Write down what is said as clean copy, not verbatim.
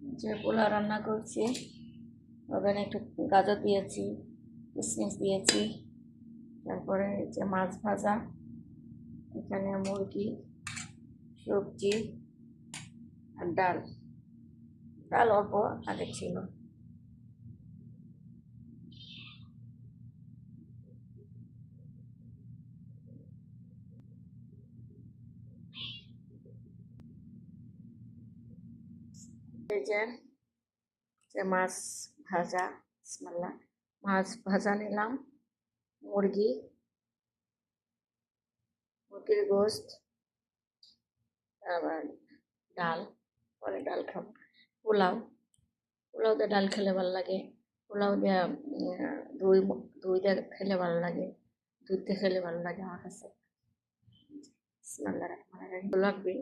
যে পোলাও রান্না করছি, ওখানে একটু গাজর দিয়েছি, কিশমিশ দিয়েছি, তারপরে যে মাছ ভাজা, এখানে মুরগি, সবজি আর ডাল। ডাল অল্প আগে ছিল। এই যে মাছ ভাজা, বিসমিল্লাহ, মাছ ভাজা নিলাম, মুরগি, মুরগির গোস্ত, আবার ডাল, পরে ডাল খাবো। পোলাও, পোলাও দিয়ে ডাল খেলে ভালো লাগে। পোলাও দিয়ে দই, দই দিয়ে খেলে ভালো লাগে, দুধ দিয়ে খেলে ভালো লাগে আমার কাছে। বিসমিল্লাহির রহমানির রহিম লাগবে।